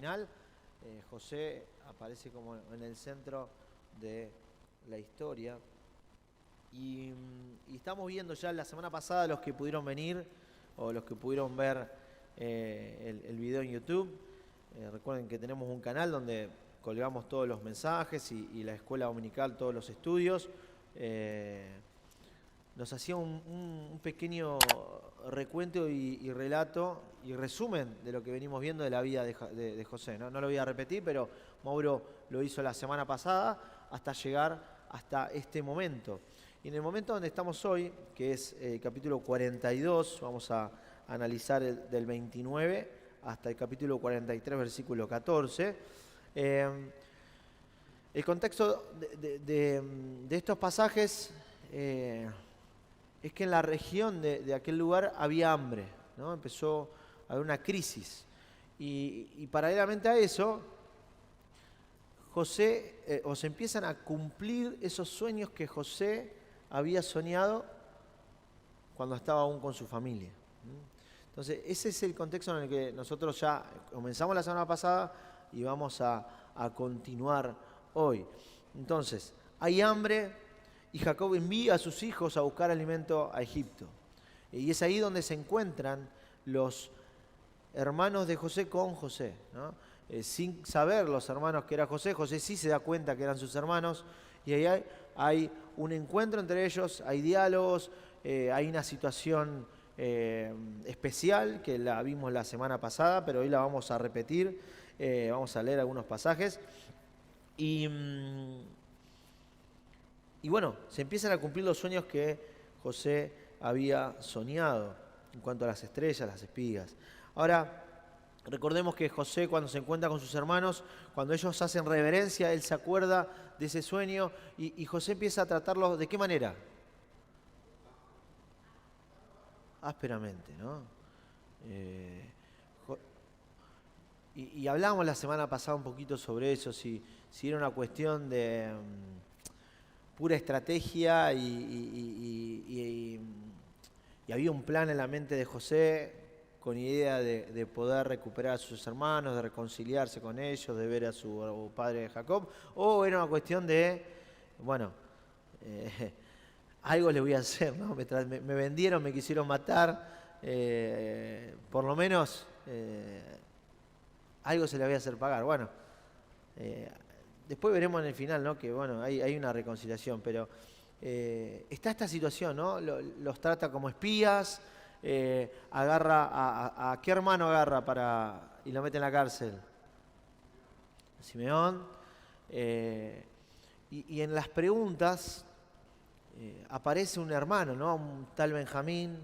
final, José aparece como en el centro de la historia. Y estamos viendo ya la semana pasada, los que pudieron venir o los que pudieron ver el video en YouTube. Recuerden que tenemos un canal donde colgamos todos los mensajes y la escuela dominical, todos los estudios. Nos hacía un pequeño recuento y relato y resumen de lo que venimos viendo de la vida de José. No lo voy a repetir, pero Mauro lo hizo la semana pasada hasta llegar hasta este momento. Y en el momento donde estamos hoy, que es capítulo 42, vamos a analizar del 29 hasta el capítulo 43, versículo 14. El contexto de estos pasajes es que en la región de aquel lugar había hambre, ¿no? Empezó a haber una crisis. Y paralelamente a eso, José, o se empiezan a cumplir esos sueños que José había soñado cuando estaba aún con su familia. Entonces, ese es el contexto en el que nosotros ya comenzamos la semana pasada y vamos a continuar hoy. Entonces, hay hambre y Jacob envía a sus hijos a buscar alimento a Egipto. Y es ahí donde se encuentran los hermanos de José con José, ¿no? Sin saber los hermanos que era José, José sí se da cuenta que eran sus hermanos, y ahí hay un encuentro entre ellos, hay diálogos, hay una situación especial que la vimos la semana pasada, pero hoy la vamos a repetir, vamos a leer algunos pasajes, y bueno, se empiezan a cumplir los sueños que José había soñado en cuanto a las estrellas, las espigas. Ahora, recordemos que José, cuando se encuentra con sus hermanos, cuando ellos hacen reverencia, él se acuerda de ese sueño y José empieza a tratarlos ¿de qué manera? Ásperamente, ¿no? Y hablábamos la semana pasada un poquito sobre eso, si era una cuestión de pura estrategia y había un plan en la mente de José con idea de poder recuperar a sus hermanos, de reconciliarse con ellos, de ver a su padre Jacob, o era una cuestión de, bueno, algo le voy a hacer, ¿no? Me vendieron, me quisieron matar, por lo menos algo se le voy a hacer pagar. Bueno, después veremos en el final, ¿no? Que bueno, hay una reconciliación, pero está esta situación, ¿no? Los trata como espías, agarra a ¿qué hermano agarra y lo mete en la cárcel? Simeón. Y en las preguntas aparece un hermano, ¿no? Un tal Benjamín.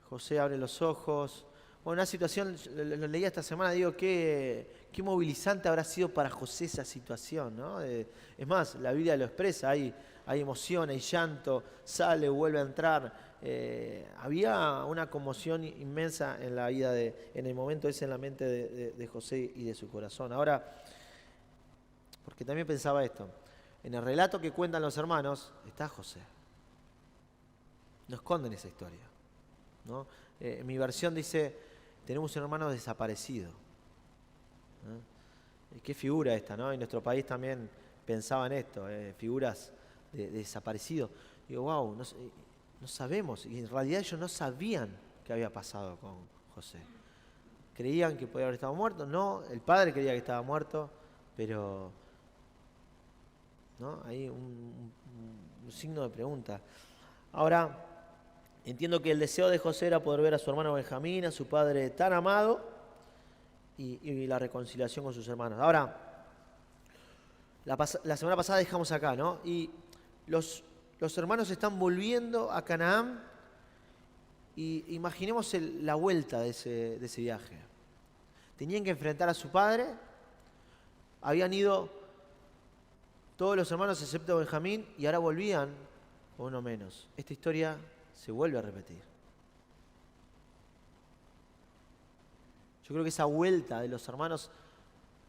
José abre los ojos. Bueno, una situación, lo leía esta semana, digo, qué movilizante habrá sido para José esa situación, ¿no? Es más, la Biblia lo expresa, hay emoción, hay llanto, sale, vuelve a entrar. Había una conmoción inmensa en la vida, en el momento ese en la mente de José y de su corazón. Ahora, porque también pensaba esto, en el relato que cuentan los hermanos está José. No esconden esa historia, ¿no? En mi versión dice, tenemos un hermano desaparecido. Qué figura esta, ¿no? En nuestro país también pensaban esto, figuras de desaparecido. Digo, wow, no sabemos. Y en realidad ellos no sabían qué había pasado con José. Creían que podía haber estado muerto. No, el padre creía que estaba muerto, pero ¿no? Hay un signo de pregunta. Ahora, entiendo que el deseo de José era poder ver a su hermano Benjamín, a su padre tan amado, y la reconciliación con sus hermanos. Ahora, la semana pasada dejamos acá, ¿no? Y los hermanos están volviendo a Canaán, y imaginemos la vuelta de ese viaje. Tenían que enfrentar a su padre, habían ido todos los hermanos excepto Benjamín, y ahora volvían, o uno menos. Esta historia se vuelve a repetir. Yo creo que esa vuelta de los hermanos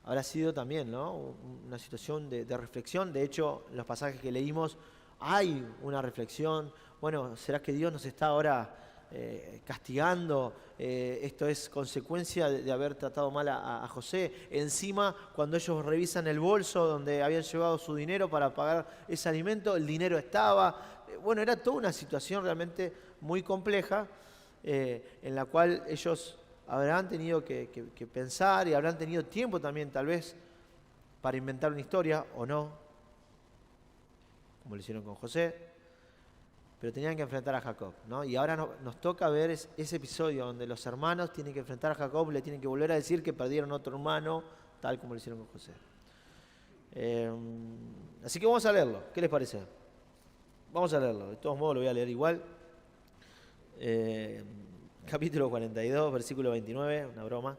habrá sido también, ¿no? Una situación de reflexión. De hecho, en los pasajes que leímos hay una reflexión. Bueno, ¿será que Dios nos está ahora castigando, esto es consecuencia de haber tratado mal a José. Encima, cuando ellos revisan el bolso donde habían llevado su dinero para pagar ese alimento, el dinero estaba. Bueno, era toda una situación realmente muy compleja, en la cual ellos habrán tenido que pensar y habrán tenido tiempo también tal vez para inventar una historia, o no, como lo hicieron con José. Pero tenían que enfrentar a Jacob, ¿no? Y ahora nos toca ver ese episodio donde los hermanos tienen que enfrentar a Jacob, le tienen que volver a decir que perdieron otro hermano, tal como lo hicieron con José. Así que vamos a leerlo. ¿Qué les parece? Vamos a leerlo. De todos modos lo voy a leer igual. Capítulo 42, versículo 29, una broma.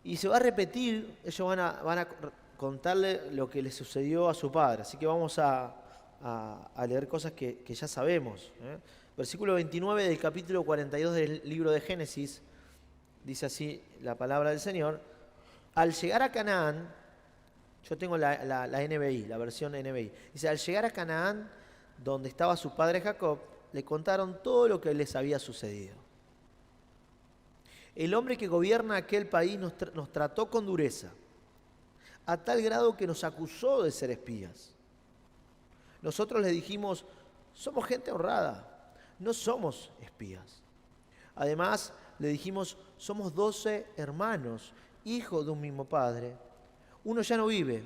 Y se va a repetir, ellos van a contarle lo que le sucedió a su padre. Así que vamos a leer cosas que ya sabemos. Versículo 29 del capítulo 42 del libro de Génesis, dice así la palabra del Señor. Al llegar a Canaán, yo tengo la NBI, la versión NBI, dice, al llegar a Canaán, donde estaba su padre Jacob, le contaron todo lo que les había sucedido. El hombre que gobierna aquel país nos trató con dureza, a tal grado que nos acusó de ser espías. Nosotros le dijimos, somos gente honrada, no somos espías. Además, le dijimos, somos 12 hermanos, hijos de un mismo padre. Uno ya no vive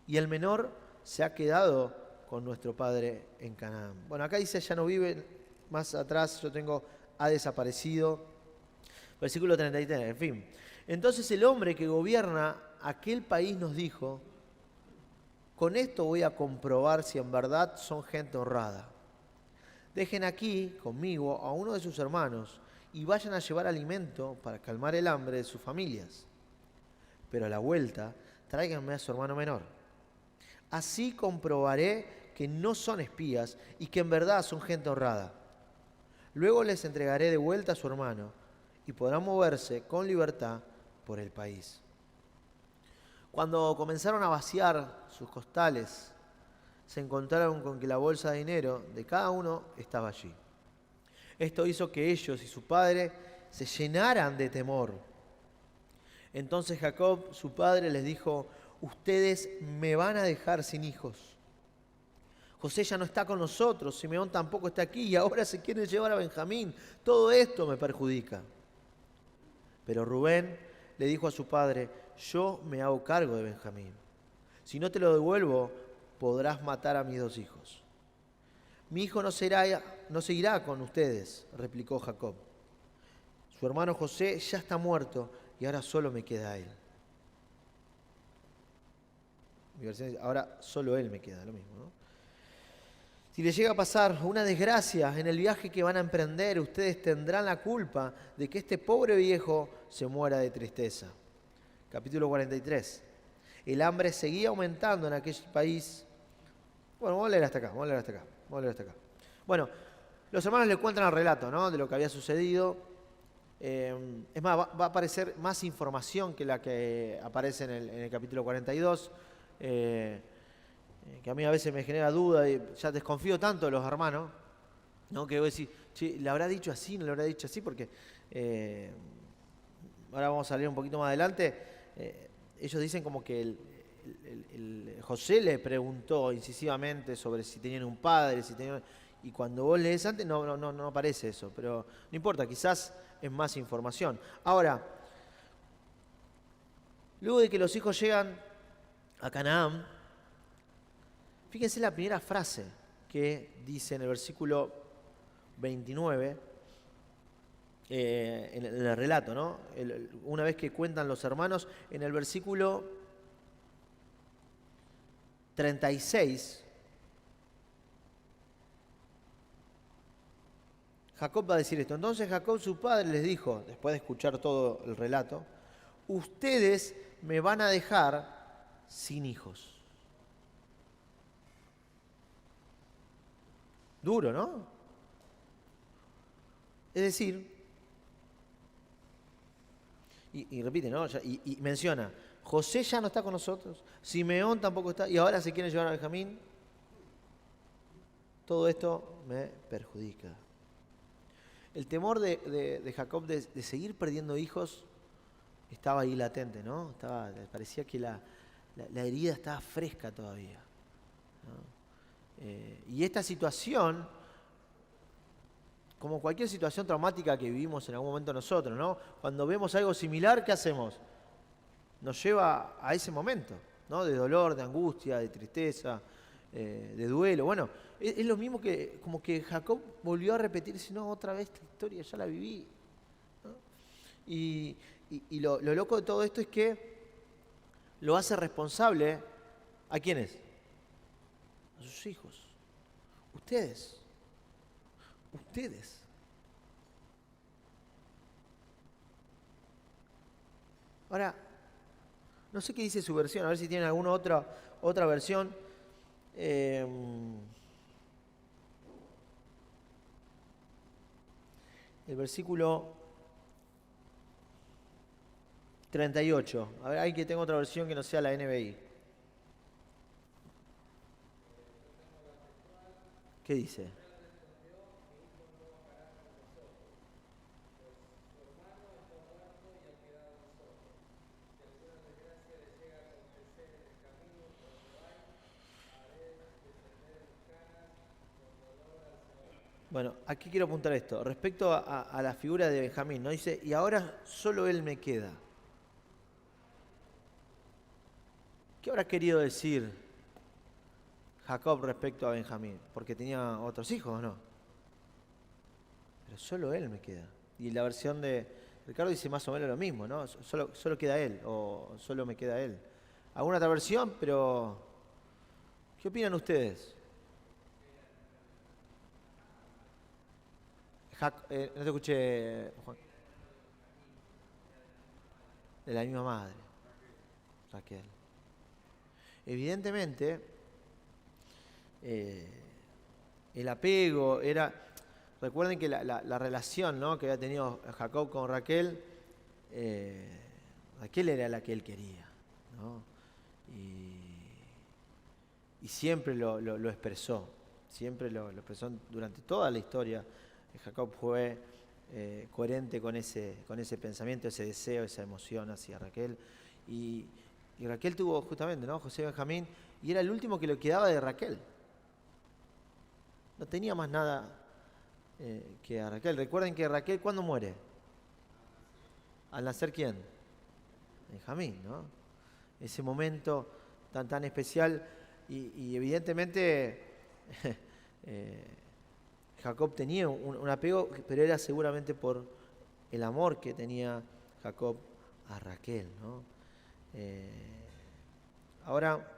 y el menor se ha quedado con nuestro padre en Canaán. Bueno, acá dice ya no vive, más atrás yo tengo ha desaparecido. Versículo 33, en fin. Entonces el hombre que gobierna aquel país nos dijo, con esto voy a comprobar si en verdad son gente honrada. Dejen aquí conmigo a uno de sus hermanos y vayan a llevar alimento para calmar el hambre de sus familias. Pero a la vuelta, tráiganme a su hermano menor. Así comprobaré que no son espías y que en verdad son gente honrada. Luego les entregaré de vuelta a su hermano y podrán moverse con libertad por el país. Cuando comenzaron a vaciar sus costales, se encontraron con que la bolsa de dinero de cada uno estaba allí. Esto hizo que ellos y su padre se llenaran de temor. Entonces Jacob, su padre, les dijo, ustedes me van a dejar sin hijos. José ya no está con nosotros, Simeón tampoco está aquí y ahora se quiere llevar a Benjamín. Todo esto me perjudica. Pero Rubén le dijo a su padre, yo me hago cargo de Benjamín. Si no te lo devuelvo, podrás matar a mis 2 hijos. Mi hijo no seguirá con ustedes, replicó Jacob. Su hermano José ya está muerto y ahora solo me queda él. Mi versión dice, ahora solo él me queda, lo mismo, ¿no? Si les llega a pasar una desgracia en el viaje que van a emprender, ustedes tendrán la culpa de que este pobre viejo se muera de tristeza. Capítulo 43. El hambre seguía aumentando en aquel país. Bueno, vamos a leer hasta acá. Bueno, los hermanos le cuentan el relato, ¿no?, de lo que había sucedido. Es más, va a aparecer más información que la que aparece en el capítulo 42. Que a mí a veces me genera duda y ya desconfío tanto de los hermanos, ¿no?, que voy a decir, che, ¿le habrá dicho así? ¿No le habrá dicho así? Porque ahora vamos a leer un poquito más adelante. Ellos dicen como que José le preguntó incisivamente sobre si tenían un padre, y cuando vos lees antes no aparece eso, pero no importa, quizás es más información. Ahora, luego de que los hijos llegan a Canaán, fíjense la primera frase que dice en el versículo 29, en el relato, ¿no? Una vez que cuentan los hermanos, en el versículo 36, Jacob va a decir esto. Entonces Jacob, su padre, les dijo, después de escuchar todo el relato, ustedes me van a dejar sin hijos. Duro, ¿no? Es decir, y repite, ¿no? Y menciona, José ya no está con nosotros, Simeón tampoco está, y ahora se quiere llevar a Benjamín. todo esto me perjudica. El temor de Jacob de seguir perdiendo hijos estaba ahí latente, ¿no? Parecía que la herida estaba fresca todavía, ¿no? Y esta situación, como cualquier situación traumática que vivimos en algún momento nosotros, ¿no? Cuando vemos algo similar, ¿qué hacemos? Nos lleva a ese momento, ¿no? De dolor, de angustia, de tristeza, de duelo. Bueno, es lo mismo que como que Jacob volvió a repetirse, no, otra vez esta historia, ya la viví, ¿no? Y lo loco de todo esto es que lo hace responsable, ¿a quiénes? A sus hijos. Ustedes. Ahora, no sé qué dice su versión, a ver si tienen alguna otra versión. El versículo 38. A ver, hay que tenga otra versión que no sea la NBI. ¿Qué dice? Bueno, aquí quiero apuntar esto. Respecto a la figura de Benjamín, ¿no? Dice, y ahora solo él me queda. ¿Qué habrá querido decir Jacob respecto a Benjamín? Porque tenía otros hijos, ¿no? Pero solo él me queda. Y la versión de Ricardo dice más o menos lo mismo, ¿no? Solo queda él, o solo me queda él. ¿Alguna otra versión? Pero, ¿qué opinan ustedes? No te escuché, Juan. De la misma madre, Raquel. Evidentemente, el apego era... Recuerden que la relación, ¿no?, que había tenido Jacob con Raquel, Raquel era la que él quería, ¿no? Y siempre lo expresó, siempre lo expresó durante toda la historia. Jacob fue coherente con ese pensamiento, ese deseo, esa emoción hacia Raquel. Y Raquel tuvo justamente, ¿no?, José Benjamín, y era el último que le quedaba de Raquel. No tenía más nada que a Raquel. Recuerden que Raquel, ¿cuándo muere? ¿Al nacer quién? Benjamín, ¿no? Ese momento tan especial y evidentemente Jacob tenía un apego, pero era seguramente por el amor que tenía Jacob a Raquel, ¿no? Ahora,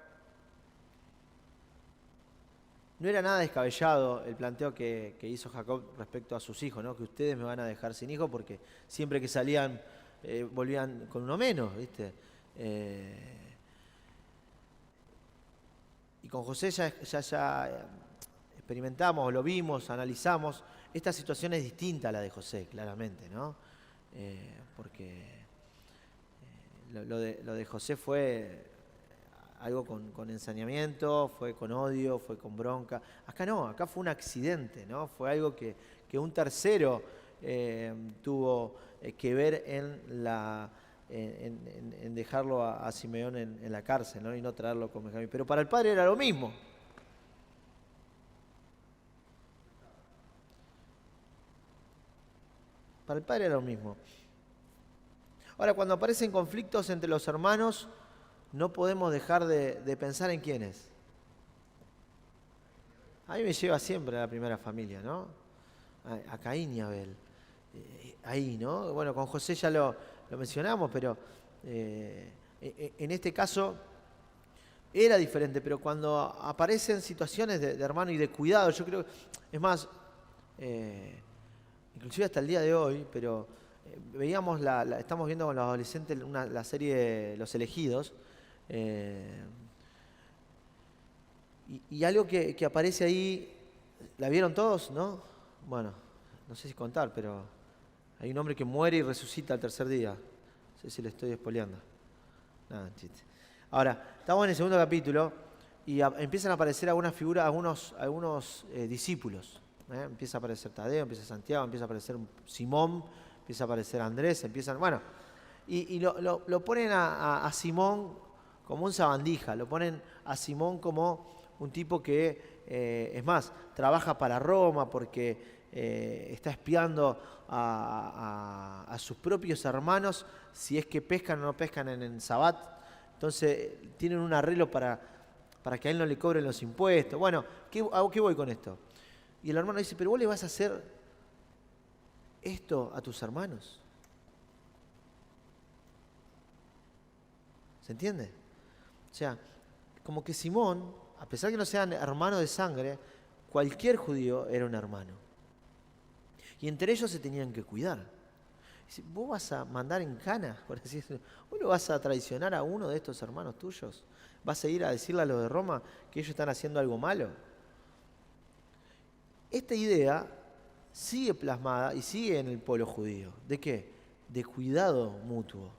no era nada descabellado el planteo que hizo Jacob respecto a sus hijos, ¿no? Que ustedes me van a dejar sin hijos porque siempre que salían volvían con uno menos, ¿viste? Y con José ya experimentamos, lo vimos, analizamos. Esta situación es distinta a la de José, claramente, ¿no? Porque lo de José fue algo con ensañamiento, fue con odio, fue con bronca. Acá no, acá fue un accidente, ¿no? Fue algo que un tercero tuvo que ver en dejarlo a Simeón en la cárcel, ¿no? Y no traerlo con Benjamín. Pero para el padre era lo mismo. Para el padre era lo mismo. Ahora, cuando aparecen conflictos entre los hermanos, no podemos dejar de pensar en quiénes. A mí me lleva siempre a la primera familia, ¿no? A Caín y Abel. Ahí, ¿no? Bueno, con José ya lo mencionamos, pero en este caso era diferente. Pero cuando aparecen situaciones de hermano y de cuidado, yo creo, es más, inclusive hasta el día de hoy, pero veíamos estamos viendo con los adolescentes la serie Los Elegidos, y algo que aparece ahí, ¿la vieron todos, no? Bueno, no sé si contar, pero hay un hombre que muere y resucita al tercer día. No sé si le estoy espoleando. Nada, chiste. Ahora, estamos en el segundo capítulo, y empiezan a aparecer algunas figuras, algunos discípulos. Empieza a aparecer Tadeo, empieza Santiago, empieza a aparecer Simón, empieza a aparecer Andrés, bueno, y lo ponen a Simón como un sabandija, lo ponen a Simón como un tipo que, es más, trabaja para Roma porque está espiando a sus propios hermanos si es que pescan o no pescan en el Sabbat. Entonces tienen un arreglo para que a él no le cobren los impuestos. Bueno, ¿a qué voy con esto? Y el hermano dice, pero vos le vas a hacer esto a tus hermanos. ¿Se entiende? O sea, como que Simón, a pesar que no sean hermanos de sangre, cualquier judío era un hermano. Y entre ellos se tenían que cuidar. Dice, ¿vos vas a mandar en cana, por así decirlo? ¿Vos lo vas a traicionar a uno de estos hermanos tuyos? ¿Vas a ir a decirle a los de Roma que ellos están haciendo algo malo? Esta idea sigue plasmada y sigue en el pueblo judío. ¿De qué? De cuidado mutuo,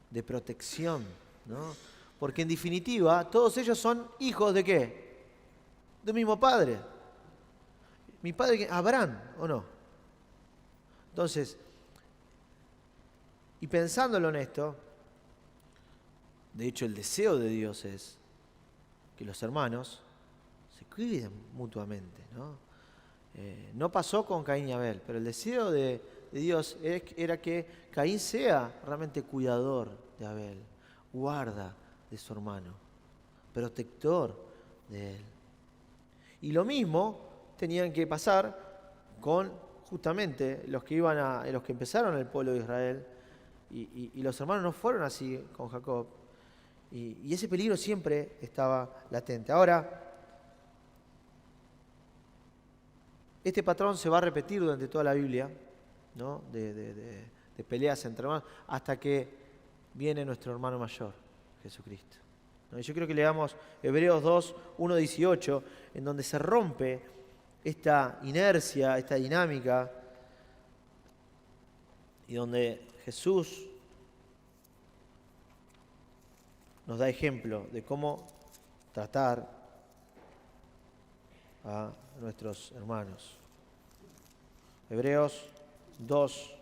de protección, ¿no? Porque en definitiva, todos ellos son hijos ¿de qué? De un mismo padre. Mi padre, Abraham, ¿o no? Entonces, y pensándolo en esto, de hecho el deseo de Dios es que los hermanos se cuiden mutuamente, ¿no? No pasó con Caín y Abel, pero el deseo de Dios era que Caín sea realmente cuidador de Abel, guarda de su hermano, protector de él. Y lo mismo tenían que pasar con justamente los que empezaron el pueblo de Israel, y los hermanos no fueron así con Jacob, y ese peligro siempre estaba latente. Ahora, este patrón se va a repetir durante toda la Biblia, ¿no? de peleas entre hermanos, hasta que viene nuestro hermano mayor, Jesucristo. ¿No? Y yo creo que leamos Hebreos 2, 1, 18, en donde se rompe esta inercia, esta dinámica, y donde Jesús nos da ejemplo de cómo tratar a nuestros hermanos. Hebreos 2.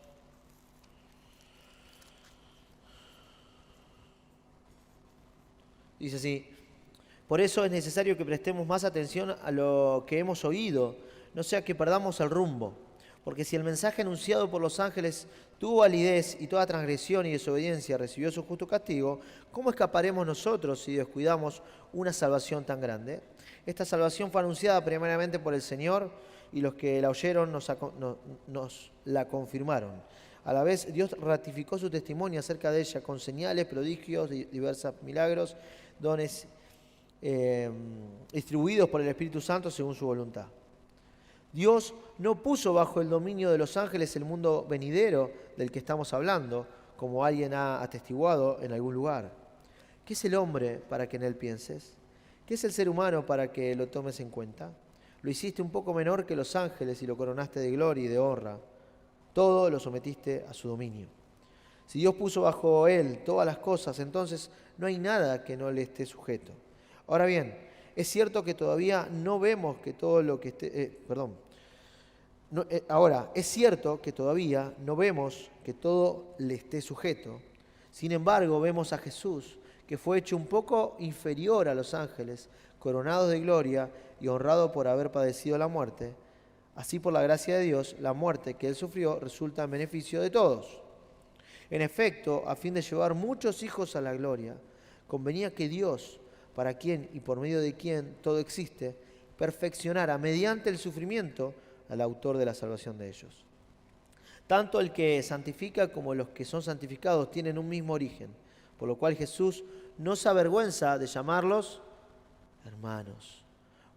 Dice así: por eso es necesario que prestemos más atención a lo que hemos oído, no sea que perdamos el rumbo. Porque si el mensaje anunciado por los ángeles tuvo validez y toda transgresión y desobediencia recibió su justo castigo, ¿cómo escaparemos nosotros si descuidamos una salvación tan grande? Esta salvación fue anunciada primeramente por el Señor, y los que la oyeron nos la confirmaron. A la vez, Dios ratificó su testimonio acerca de ella con señales, prodigios, diversos milagros, dones distribuidos por el Espíritu Santo según su voluntad. Dios no puso bajo el dominio de los ángeles el mundo venidero del que estamos hablando, como alguien ha atestiguado en algún lugar. ¿Qué es el hombre para que en él pienses? ¿Qué es el ser humano para que lo tomes en cuenta? Lo hiciste un poco menor que los ángeles y lo coronaste de gloria y de honra. Todo lo sometiste a su dominio. Si Dios puso bajo él todas las cosas, entonces no hay nada que no le esté sujeto. Ahora bien, es cierto que todavía no vemos que todo lo que esté... Ahora, es cierto que todavía no vemos que todo le esté sujeto. Sin embargo, vemos a Jesús, que fue hecho un poco inferior a los ángeles, coronado de gloria y honrado por haber padecido la muerte. Así, por la gracia de Dios, la muerte que él sufrió resulta en beneficio de todos. En efecto, a fin de llevar muchos hijos a la gloria, convenía que Dios, para quien y por medio de quien todo existe, perfeccionara mediante el sufrimiento al autor de la salvación de ellos. Tanto el que santifica como los que son santificados tienen un mismo origen, por lo cual Jesús no se avergüenza de llamarlos hermanos.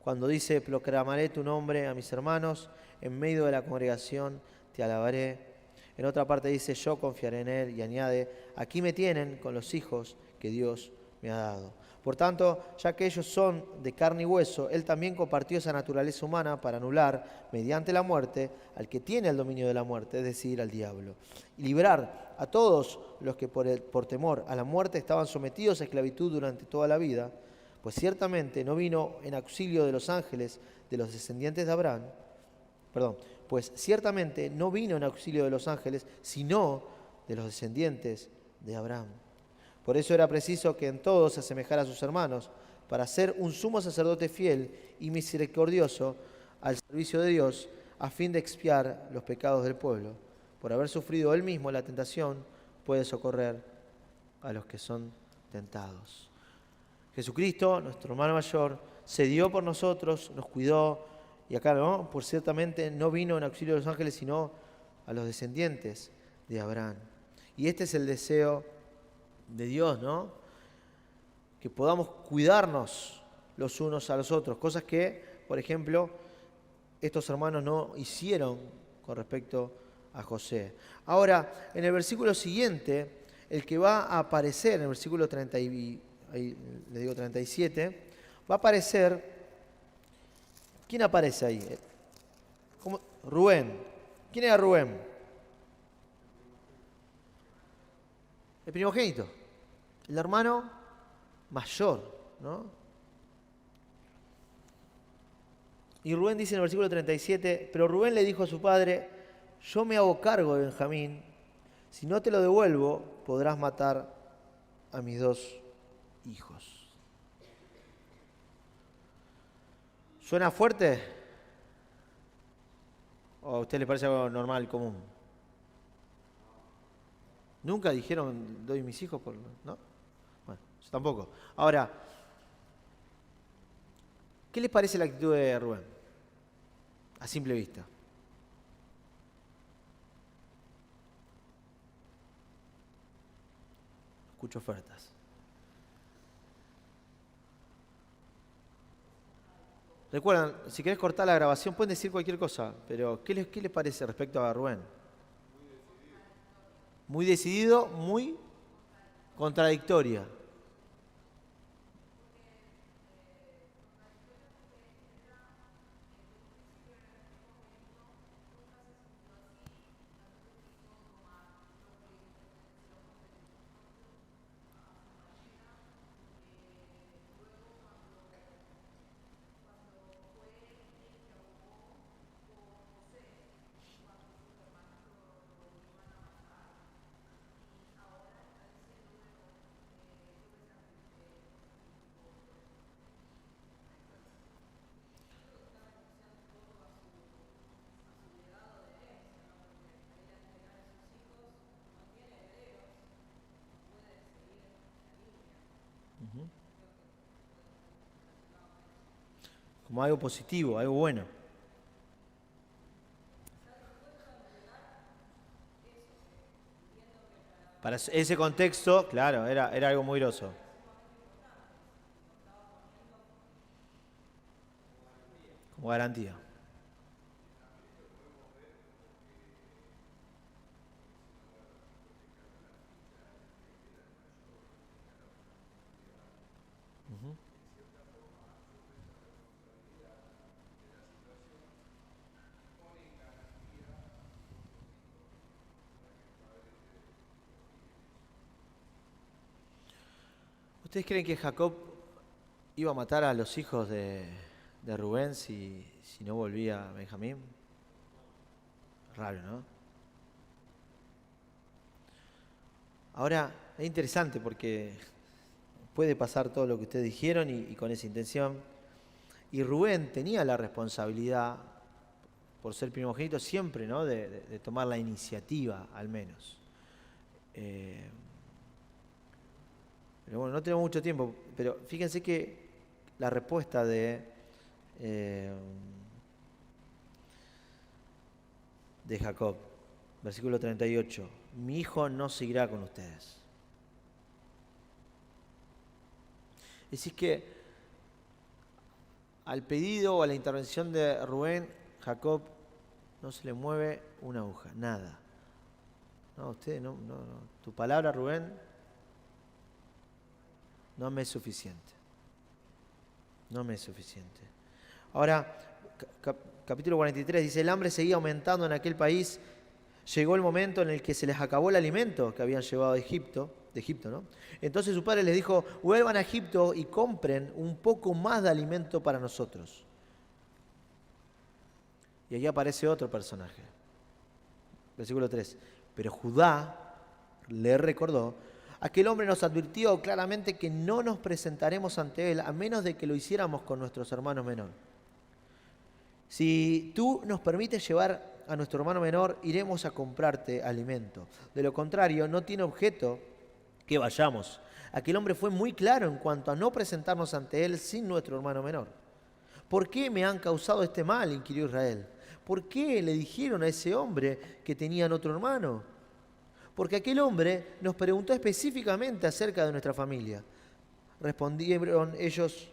Cuando dice: proclamaré tu nombre a mis hermanos, en medio de la congregación te alabaré. En otra parte dice: yo confiaré en él, y añade: aquí me tienen con los hijos que Dios me ha dado. Por tanto, ya que ellos son de carne y hueso, él también compartió esa naturaleza humana para anular, mediante la muerte, al que tiene el dominio de la muerte, es decir, al diablo, y librar a todos los que por temor a la muerte estaban sometidos a esclavitud durante toda la vida. Pues ciertamente no vino en auxilio de los ángeles de los descendientes de Abraham, pues ciertamente no vino en auxilio de los ángeles, sino de los descendientes de Abraham. Por eso era preciso que en todo se asemejara a sus hermanos, para ser un sumo sacerdote fiel y misericordioso al servicio de Dios, a fin de expiar los pecados del pueblo. Por haber sufrido él mismo la tentación, puede socorrer a los que son tentados. Jesucristo, nuestro hermano mayor, se dio por nosotros, nos cuidó, y acá no, por ciertamente no vino en auxilio de los ángeles, sino a los descendientes de Abraham. Y este es el deseo de Dios, ¿no? Que podamos cuidarnos los unos a los otros, cosas que, por ejemplo, estos hermanos no hicieron con respecto a José. Ahora, en el versículo siguiente, el que va a aparecer, en el versículo 37, va a aparecer, ¿quién aparece ahí? Rubén. ¿Quién era Rubén? El primogénito, el hermano mayor, ¿no? Y Rubén dice en el versículo 37, pero Rubén le dijo a su padre, yo me hago cargo de Benjamín, si no te lo devuelvo, podrás matar a mis 2 hijos. ¿Suena fuerte? ¿O a usted le parece algo normal, común? ¿Nunca dijeron, doy mis hijos por...? ¿No? Bueno, yo tampoco. Ahora, ¿qué les parece la actitud de Rubén? A simple vista. Escucho ofertas. Recuerdan, si querés cortar la grabación, pueden decir cualquier cosa, pero ¿qué les parece respecto a Rubén? Muy decidido, muy contradictoria. Como algo positivo, algo bueno. Para ese contexto, claro, era algo muy groso. Como garantía. ¿Ustedes creen que Jacob iba a matar a los hijos de Rubén si no volvía Benjamín? Raro, ¿no? Ahora, es interesante porque puede pasar todo lo que ustedes dijeron y con esa intención. Y Rubén tenía la responsabilidad, por ser primogénito, siempre, ¿no? de tomar la iniciativa, al menos. Pero bueno, no tenemos mucho tiempo, pero fíjense que la respuesta de Jacob, versículo 38, mi hijo no seguirá con ustedes. Es decir que al pedido o a la intervención de Rubén, Jacob no se le mueve una aguja, nada. No, usted no. Tu palabra, Rubén, no me es suficiente. No me es suficiente. Ahora, capítulo 43 dice, el hambre seguía aumentando en aquel país. Llegó el momento en el que se les acabó el alimento que habían llevado de Egipto de Egipto, ¿no? Entonces su padre les dijo, vuelvan a Egipto y compren un poco más de alimento para nosotros. Y aquí aparece otro personaje. Versículo 3. Pero Judá le recordó, aquel hombre nos advirtió claramente que no nos presentaremos ante él a menos de que lo hiciéramos con nuestros hermanos menores. Si tú nos permites llevar a nuestro hermano menor, iremos a comprarte alimento. De lo contrario, no tiene objeto que vayamos. Aquel hombre fue muy claro en cuanto a no presentarnos ante él sin nuestro hermano menor. ¿Por qué me han causado este mal?, inquirió Israel. ¿Por qué le dijeron a ese hombre que tenían otro hermano? Porque aquel hombre nos preguntó específicamente acerca de nuestra familia. Respondieron ellos,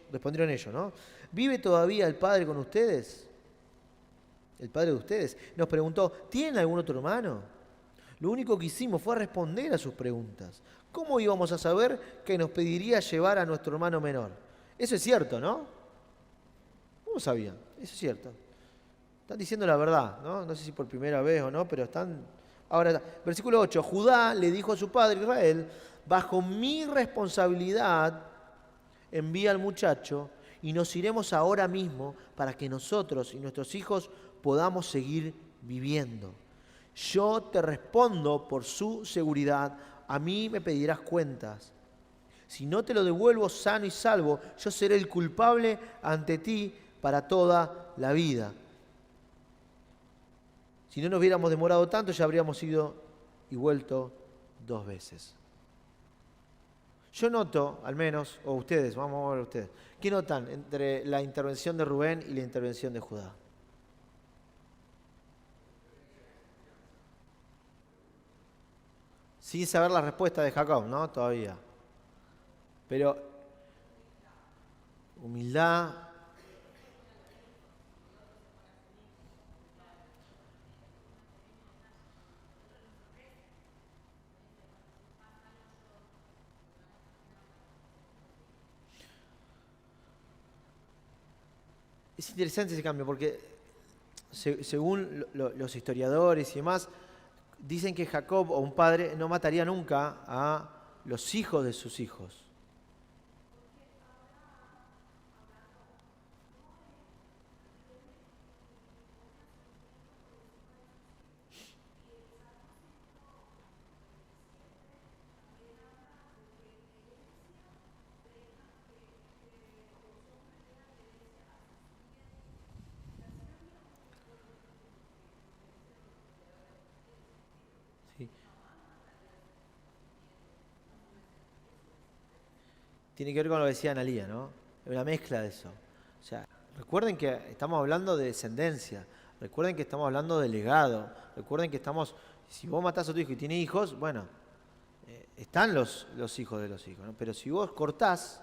¿no? ¿Vive todavía el padre con ustedes? El padre de ustedes. Nos preguntó, ¿tienen algún otro hermano? Lo único que hicimos fue responder a sus preguntas. ¿Cómo íbamos a saber que nos pediría llevar a nuestro hermano menor? Eso es cierto, ¿no? ¿Cómo sabían? Eso es cierto. Están diciendo la verdad, ¿no? No sé si por primera vez o no, pero están... Ahora, versículo 8. Judá le dijo a su padre Israel, bajo mi responsabilidad envía al muchacho y nos iremos ahora mismo para que nosotros y nuestros hijos podamos seguir viviendo. Yo te respondo por su seguridad, a mí me pedirás cuentas. Si no te lo devuelvo sano y salvo, yo seré el culpable ante ti para toda la vida. Si no nos hubiéramos demorado tanto, ya habríamos ido y vuelto 2 veces. Yo noto, al menos, o ustedes, vamos a ver ustedes, ¿qué notan entre la intervención de Rubén y la intervención de Judá? Sin saber la respuesta de Jacob, ¿no? Todavía. Pero humildad. Es interesante ese cambio porque según los historiadores y demás, dicen que Jacob o un padre no mataría nunca a los hijos de sus hijos. ¿Sí? Tiene que ver con lo que decía Analía, ¿no? Es una mezcla de eso. O sea, recuerden que estamos hablando de descendencia, recuerden que estamos hablando de legado, recuerden que si vos matás a tu hijo y tiene hijos, bueno, están los hijos de los hijos, ¿no? Pero si vos cortás,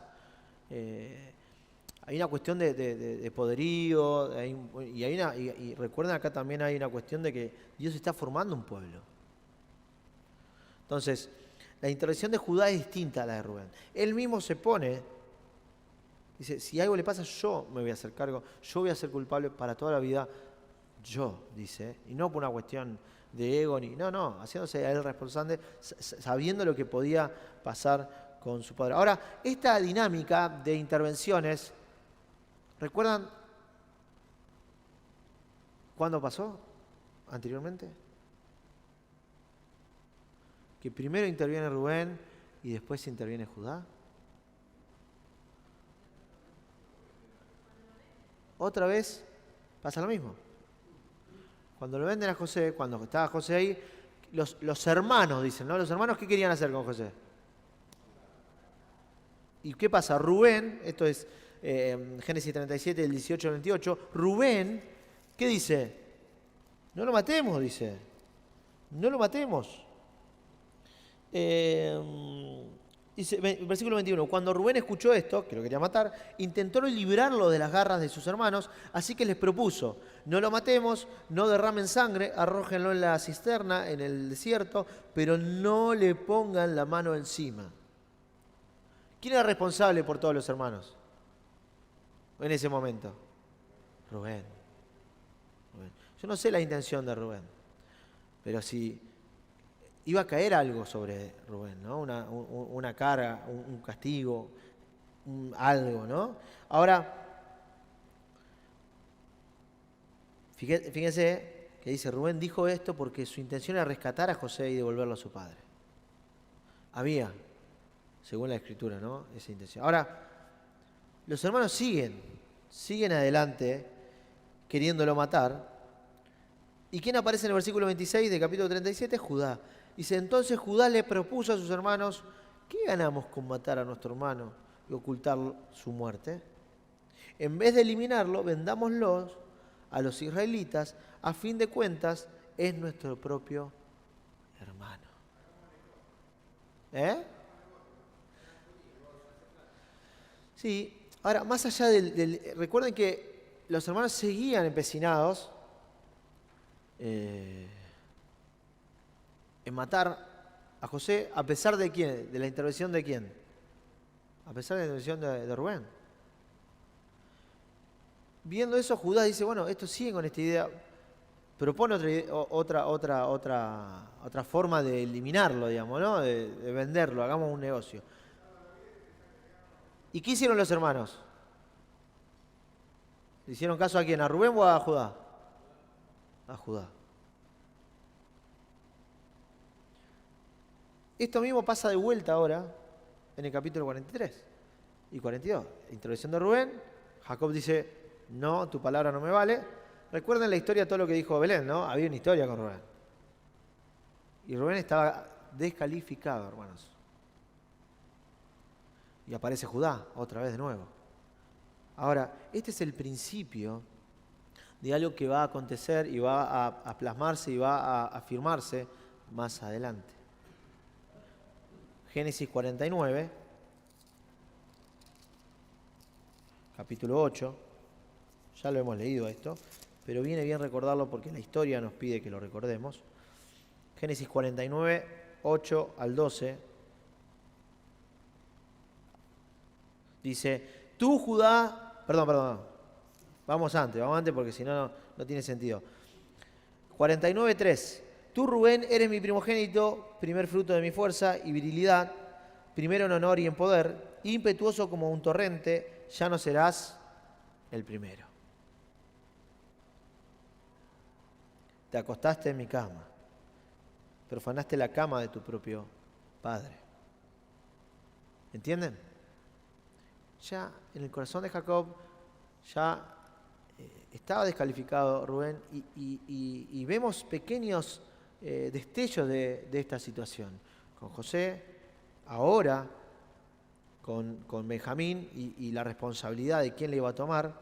hay una cuestión de poderío, y recuerden acá también hay una cuestión de que Dios está formando un pueblo. Entonces, la intervención de Judá es distinta a la de Rubén. Él mismo se pone, dice, si algo le pasa, yo me voy a hacer cargo, yo voy a ser culpable para toda la vida, yo, dice, y no por una cuestión de ego, no, haciéndose a él responsable, sabiendo lo que podía pasar con su padre. Ahora, esta dinámica de intervenciones, ¿recuerdan cuándo pasó anteriormente? Que primero interviene Rubén y después interviene Judá. Otra vez pasa lo mismo. Cuando lo venden a José, cuando estaba José ahí, los hermanos dicen, ¿no? Los hermanos, ¿qué querían hacer con José? ¿Y qué pasa? Rubén, esto es Génesis 37, del 18 al 28, Rubén, ¿qué dice? No lo matemos, dice. No lo matemos. Dice, versículo 21, cuando Rubén escuchó esto, que lo quería matar, intentó librarlo de las garras de sus hermanos, así que les propuso, no lo matemos, no derramen sangre, arrójenlo en la cisterna, en el desierto, pero no le pongan la mano encima. ¿Quién era responsable por todos los hermanos en ese momento? Rubén. Yo no sé la intención de Rubén, pero si iba a caer algo sobre Rubén, ¿no? Una carga, un castigo, algo, ¿no? Ahora, fíjense que dice, Rubén dijo esto porque su intención era rescatar a José y devolverlo a su padre. Había, según la Escritura, ¿no?, esa intención. Ahora, los hermanos siguen adelante queriéndolo matar. ¿Y quién aparece en el versículo 26 del capítulo 37? Judá. Dice, entonces Judá le propuso a sus hermanos, ¿qué ganamos con matar a nuestro hermano y ocultar su muerte? En vez de eliminarlo, vendámoslos a los israelitas, a fin de cuentas, es nuestro propio hermano. Sí, ahora, más allá recuerden que los hermanos seguían empecinados en matar a José, a pesar de quién, de la intervención de quién, a pesar de la intervención de Rubén. Viendo eso, Judá dice, bueno, estos siguen con esta idea, propone otra forma de eliminarlo, digamos, ¿no? De venderlo, hagamos un negocio. ¿Y qué hicieron los hermanos? ¿Le hicieron caso a quién? ¿A Rubén o a Judá? A Judá. Esto mismo pasa de vuelta ahora en el capítulo 43 y 42. Intervención de Rubén. Jacob dice, no, tu palabra no me vale. Recuerden la historia, todo lo que dijo Belén, ¿no? Había una historia con Rubén. Y Rubén estaba descalificado, hermanos. Y aparece Judá, otra vez de nuevo. Ahora, este es el principio de algo que va a acontecer y va a plasmarse y va a afirmarse más adelante. Génesis 49, capítulo 8, ya lo hemos leído esto, pero viene bien recordarlo porque la historia nos pide que lo recordemos. Génesis 49, 8 al 12, dice, tú Judá, perdón, vamos antes porque si no, no tiene sentido. 49, 3. Tú, Rubén, eres mi primogénito, primer fruto de mi fuerza y virilidad, primero en honor y en poder, impetuoso como un torrente, ya no serás el primero. Te acostaste en mi cama, profanaste la cama de tu propio padre. ¿Entienden? Ya en el corazón de Jacob ya estaba descalificado Rubén y vemos pequeños destellos de esta situación. Con José, ahora con Benjamín y la responsabilidad de quién le iba a tomar.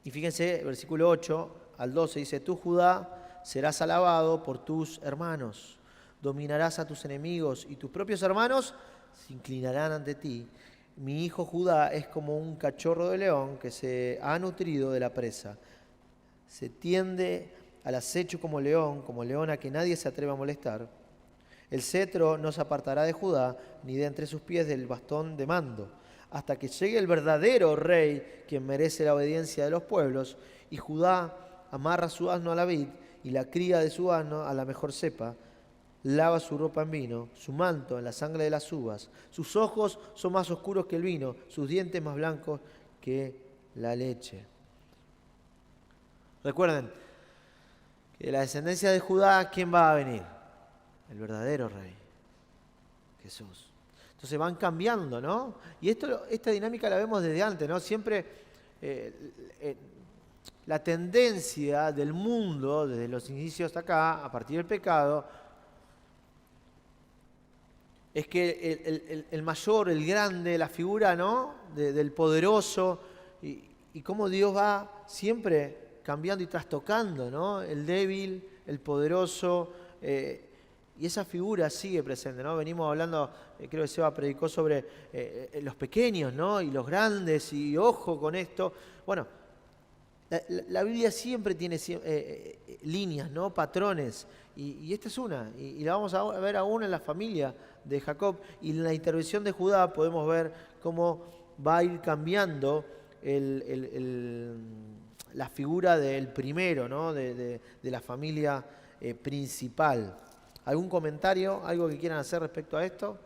Y fíjense, versículo 8 al 12 dice, tú Judá serás alabado por tus hermanos, dominarás a tus enemigos y tus propios hermanos se inclinarán ante ti. Mi hijo Judá es como un cachorro de león que se ha nutrido de la presa. Se tiende al acecho como león a que nadie se atreva a molestar. El cetro no se apartará de Judá, ni de entre sus pies del bastón de mando, hasta que llegue el verdadero rey, quien merece la obediencia de los pueblos, y Judá amarra su asno a la vid, y la cría de su asno a la mejor cepa, lava su ropa en vino, su manto en la sangre de las uvas, sus ojos son más oscuros que el vino, sus dientes más blancos que la leche. Recuerden que de la descendencia de Judá, ¿quién va a venir? El verdadero rey, Jesús. Entonces van cambiando, ¿no? Y esta dinámica la vemos desde antes, ¿no? Siempre la tendencia del mundo, desde los inicios hasta acá, a partir del pecado, es que el mayor, el grande, la figura, ¿no?, del poderoso, y cómo Dios va siempre cambiando y trastocando, ¿no? El débil, el poderoso, y esa figura sigue presente, ¿no? Venimos hablando, creo que Seba predicó sobre los pequeños, ¿no?, y los grandes, y ojo con esto. Bueno, la Biblia siempre tiene líneas, ¿no?, patrones, y esta es una, y la vamos a ver aún en la familia de Jacob, y en la intervención de Judá podemos ver cómo va a ir cambiando la figura del primero, ¿no?, de la familia principal. ¿Algún comentario, algo que quieran hacer respecto a esto?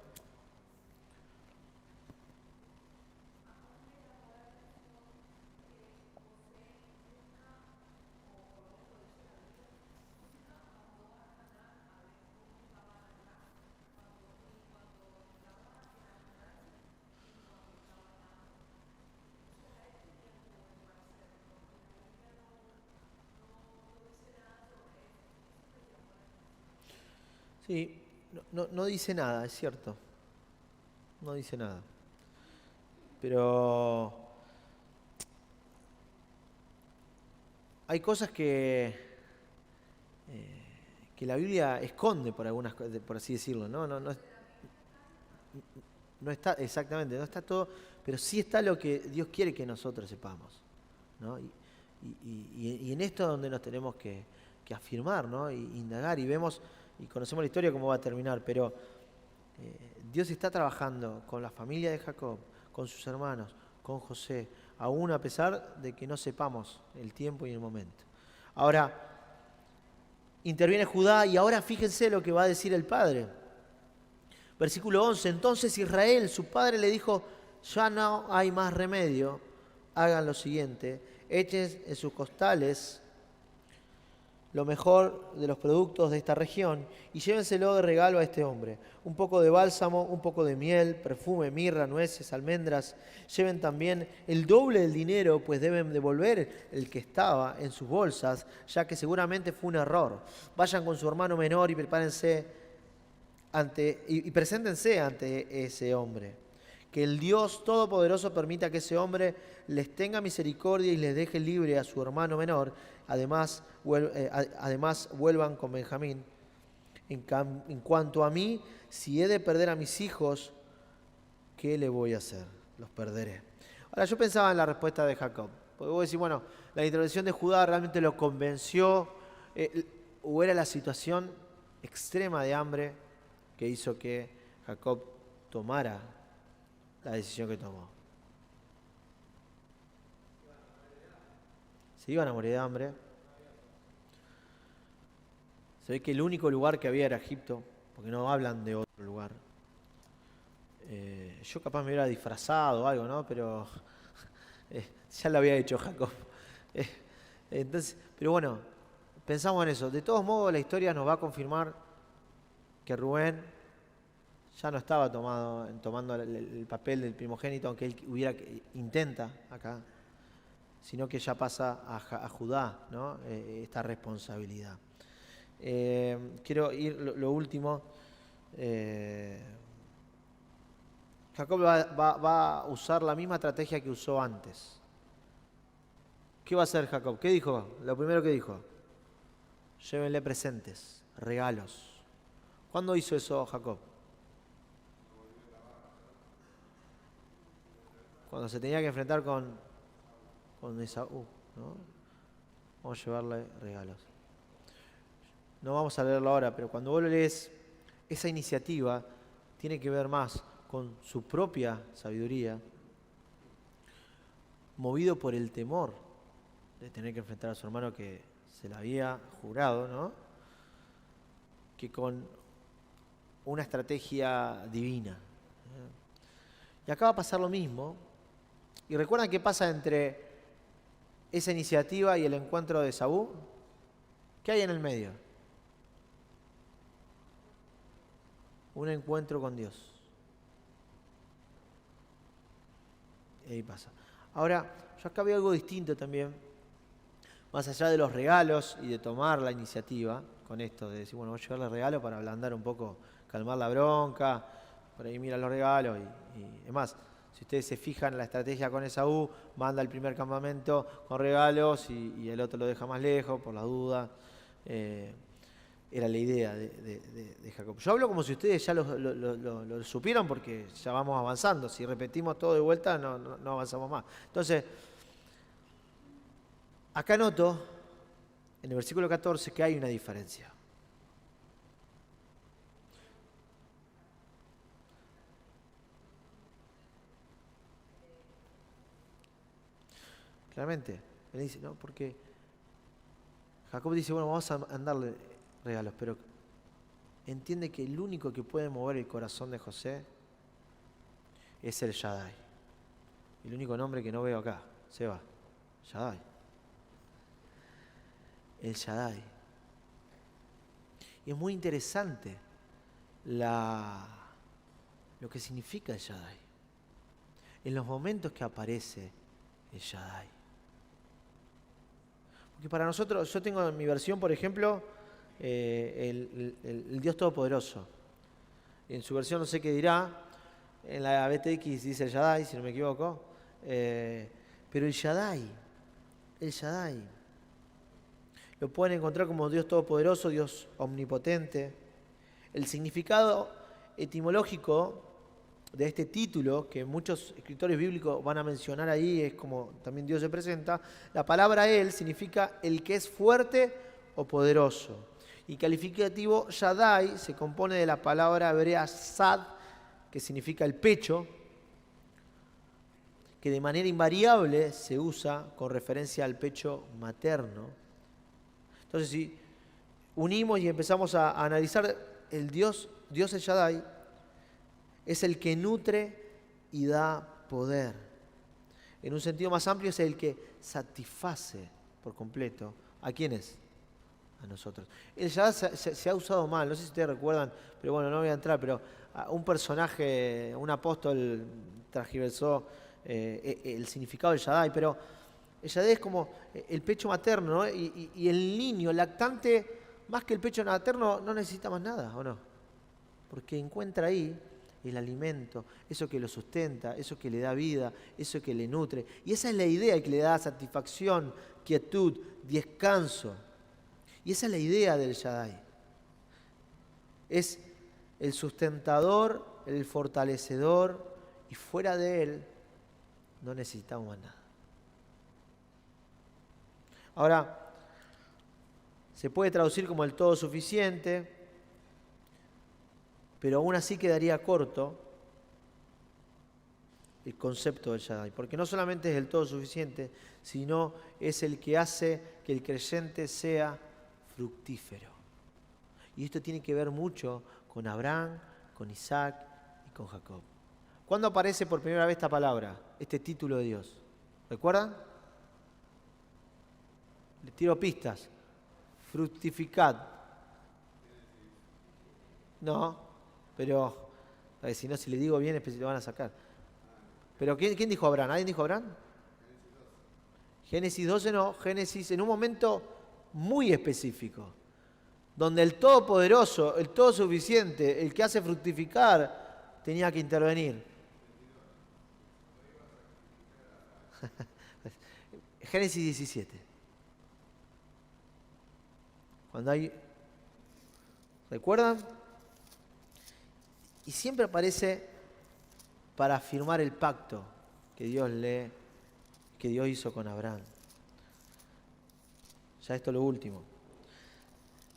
Sí, no dice nada, es cierto. No dice nada. Pero hay cosas que la Biblia esconde por algunas cosas, por así decirlo, ¿no? No está, exactamente, no está todo, pero sí está lo que Dios quiere que nosotros sepamos, ¿no? Y en esto es donde nos tenemos que afirmar, ¿no? Y indagar, y vemos y conocemos la historia cómo va a terminar, pero Dios está trabajando con la familia de Jacob, con sus hermanos, con José, aún a pesar de que no sepamos el tiempo y el momento. Ahora, interviene Judá y ahora fíjense lo que va a decir el padre. Versículo 11, entonces Israel, su padre, le dijo, ya no hay más remedio, hagan lo siguiente, echen en sus costales lo mejor de los productos de esta región y llévenselo de regalo a este hombre. Un poco de bálsamo, un poco de miel, perfume, mirra, nueces, almendras. Lleven también el doble del dinero, pues deben devolver el que estaba en sus bolsas, ya que seguramente fue un error. Vayan con su hermano menor y prepárense y preséntense ante ese hombre. Que el Dios Todopoderoso permita que ese hombre les tenga misericordia y les deje libre a su hermano menor. Además vuelvan con Benjamín. En cuanto a mí, si he de perder a mis hijos, ¿qué le voy a hacer? Los perderé. Ahora, yo pensaba en la respuesta de Jacob. Porque vos decís, bueno, la intervención de Judá realmente lo convenció, o era la situación extrema de hambre que hizo que Jacob tomara la decisión que tomó. Se iban a morir de hambre. Se ve que el único lugar que había era Egipto, porque no hablan de otro lugar. Yo capaz me hubiera disfrazado o algo, ¿no? Pero ya lo había hecho Jacob. Entonces, pero bueno, pensamos en eso. De todos modos, la historia nos va a confirmar que Rubén ya no estaba tomando el papel del primogénito, aunque él intenta acá, sino que ya pasa a Judá, ¿no? Esta responsabilidad. Quiero ir lo último. Jacob va a usar la misma estrategia que usó antes. ¿Qué va a hacer Jacob? ¿Qué dijo? Lo primero que dijo: llévenle presentes, regalos. ¿Cuándo hizo eso Jacob? Cuando se tenía que enfrentar con Esaú, ¿no? Vamos a llevarle regalos. No vamos a leerlo ahora, pero cuando vos lo lees, esa iniciativa tiene que ver más con su propia sabiduría, movido por el temor de tener que enfrentar a su hermano que se le había jurado, ¿no? Que con una estrategia divina. Y acá va a pasar lo mismo. ¿Y recuerdan qué pasa entre esa iniciativa y el encuentro de Esaú? ¿Qué hay en el medio? Un encuentro con Dios. Y ahí pasa. Ahora, yo acá veo algo distinto también, más allá de los regalos y de tomar la iniciativa con esto, de decir, bueno, voy a llevarle regalo para ablandar un poco, calmar la bronca, por ahí mira los regalos y demás. Si ustedes se fijan en la estrategia con Esaú, manda el primer campamento con regalos y el otro lo deja más lejos por las dudas. Era la idea de Jacob. Yo hablo como si ustedes ya lo supieran porque ya vamos avanzando. Si repetimos todo de vuelta, no avanzamos más. Entonces, acá noto, en el versículo 14, que hay una diferencia. Claramente, él dice, no, porque Jacob dice, bueno, vamos a mandarle regalos, pero entiende que el único que puede mover el corazón de José es el Shaddai. El único nombre que no veo acá, Seba, Shaddai. El Shaddai. Y es muy interesante lo que significa el Shaddai. En los momentos que aparece el Shaddai. Porque para nosotros, yo tengo en mi versión, por ejemplo, el Dios Todopoderoso. En su versión no sé qué dirá, en la BTX dice el Shaddai, si no me equivoco. Pero el Shaddai, lo pueden encontrar como Dios Todopoderoso, Dios Omnipotente. El significado etimológico de este título, que muchos escritores bíblicos van a mencionar ahí, es como también Dios se presenta. La palabra Él significa el que es fuerte o poderoso. Y calificativo Shaddai se compone de la palabra hebrea Sad, que significa el pecho, que de manera invariable se usa con referencia al pecho materno. Entonces, si unimos y empezamos a analizar el Dios el Shaddai, es el que nutre y da poder. En un sentido más amplio, es el que satisface por completo. ¿A quiénes? A nosotros. El Shaddai se ha usado mal, no sé si ustedes recuerdan, pero bueno, no voy a entrar, pero un personaje, un apóstol transgiversó el significado del Shaddai, pero el Shaddai es como el pecho materno, ¿no? Y el niño, el lactante, más que el pecho materno, no necesita más nada, ¿o no? Porque encuentra ahí el alimento, eso que lo sustenta, eso que le da vida, eso que le nutre. Y esa es la idea que le da satisfacción, quietud, descanso. Y esa es la idea del Shaddai. Es el sustentador, el fortalecedor, y fuera de él no necesitamos más nada. Ahora, se puede traducir como el todo suficiente, pero aún así quedaría corto el concepto del Shaddai, porque no solamente es el todo suficiente, sino es el que hace que el creyente sea fructífero. Y esto tiene que ver mucho con Abraham, con Isaac y con Jacob. ¿Cuándo aparece por primera vez esta palabra, este título de Dios? ¿Recuerdan? Les tiro pistas. Fructificad. No, pero si no, si le digo bien, lo van a sacar. Pero ¿quién dijo Abraham? ¿Alguien dijo Abraham? Génesis 12 no, Génesis en un momento muy específico, donde el Todopoderoso, el Todo Suficiente, el que hace fructificar, tenía que intervenir. Génesis 17. Cuando hay... ¿Recuerdan? Y siempre aparece para afirmar el pacto que Dios hizo con Abraham. Ya esto es lo último.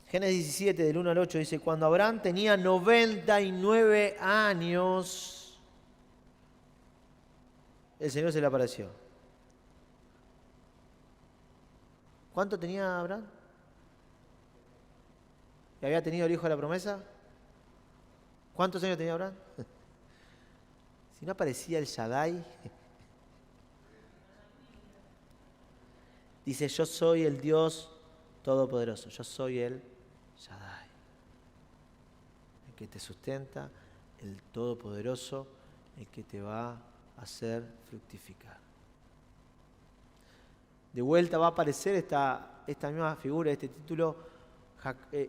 Génesis 17, del 1 al 8, dice: cuando Abraham tenía 99 años, el Señor se le apareció. ¿Cuánto tenía Abraham? ¿Y había tenido el hijo de la promesa? ¿Cuántos años tenía Abraham? Si no aparecía el Shaddai. Dice: yo soy el Dios Todopoderoso, yo soy el Shaddai, el que te sustenta, el Todopoderoso, el que te va a hacer fructificar. De vuelta va a aparecer esta misma figura, este título,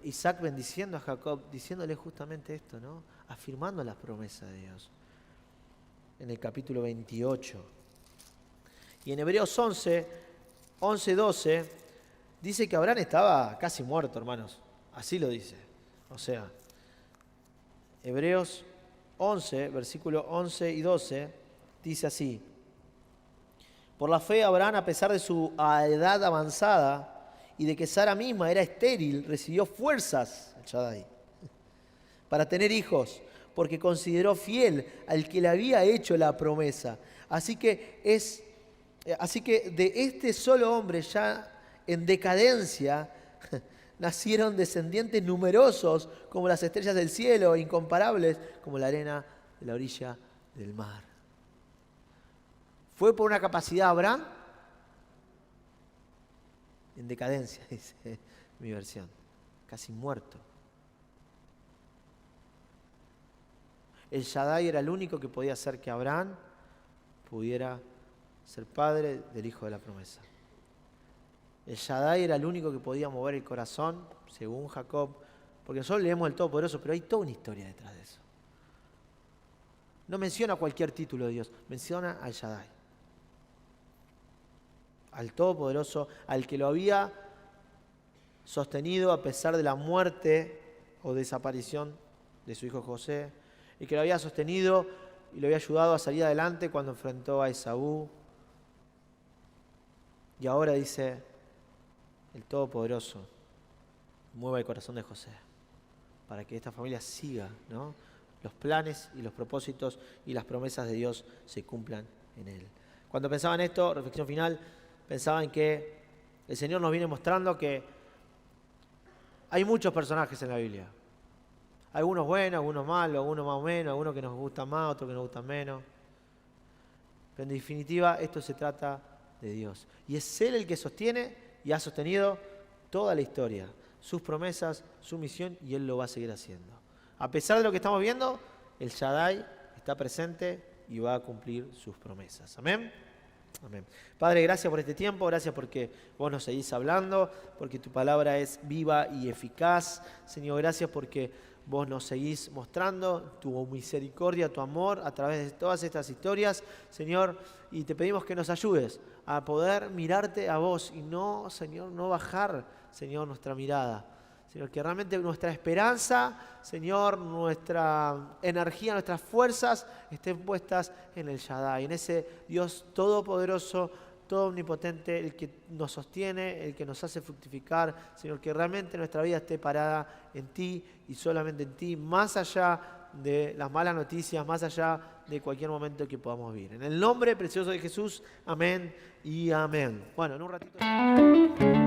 Isaac bendiciendo a Jacob, diciéndole justamente esto, ¿no? Afirmando las promesas de Dios. En el capítulo 28. Y en Hebreos 11:12, dice que Abraham estaba casi muerto, hermanos. Así lo dice. O sea, Hebreos 11, versículos 11 y 12, dice así: por la fe Abraham, a pesar de su edad avanzada y de que Sara misma era estéril, recibió fuerzas, Shaddai, para tener hijos, porque consideró fiel al que le había hecho la promesa. Así que de este solo hombre ya en decadencia nacieron descendientes numerosos como las estrellas del cielo, incomparables como la arena de la orilla del mar. ¿Fue por una capacidad Abraham? En decadencia, dice mi versión. Casi muerto. El Shaddai era el único que podía hacer que Abraham pudiera ser padre del hijo de la promesa. El Shaddai era el único que podía mover el corazón, según Jacob, porque nosotros leemos el Todopoderoso, pero hay toda una historia detrás de eso. No menciona cualquier título de Dios, menciona al Shaddai, al Todopoderoso, al que lo había sostenido a pesar de la muerte o desaparición de su hijo José, y que lo había sostenido y lo había ayudado a salir adelante cuando enfrentó a Esaú. Y ahora dice, el Todopoderoso mueva el corazón de José para que esta familia siga, ¿no? Los planes y los propósitos y las promesas de Dios se cumplan en él. Cuando pensaba en esto, reflexión final, pensaba en que el Señor nos viene mostrando que hay muchos personajes en la Biblia. Algunos buenos, algunos malos, algunos más o menos, algunos que nos gustan más, otros que nos gustan menos. Pero en definitiva, esto se trata de Dios. Y es Él el que sostiene y ha sostenido toda la historia, sus promesas, su misión, y Él lo va a seguir haciendo. A pesar de lo que estamos viendo, el Shaddai está presente y va a cumplir sus promesas. Amén. Amén. Padre, gracias por este tiempo, gracias porque vos nos seguís hablando, porque tu palabra es viva y eficaz. Señor, gracias porque vos nos seguís mostrando tu misericordia, tu amor a través de todas estas historias, Señor, y te pedimos que nos ayudes a poder mirarte a vos y no, Señor, no bajar, Señor, nuestra mirada. Señor, que realmente nuestra esperanza, Señor, nuestra energía, nuestras fuerzas estén puestas en el Shaddai, en ese Dios todopoderoso, todo omnipotente, el que nos sostiene, el que nos hace fructificar. Señor, que realmente nuestra vida esté parada en ti y solamente en ti, más allá de las malas noticias, más allá de cualquier momento que podamos vivir. En el nombre precioso de Jesús, amén y amén. Bueno, en un ratito...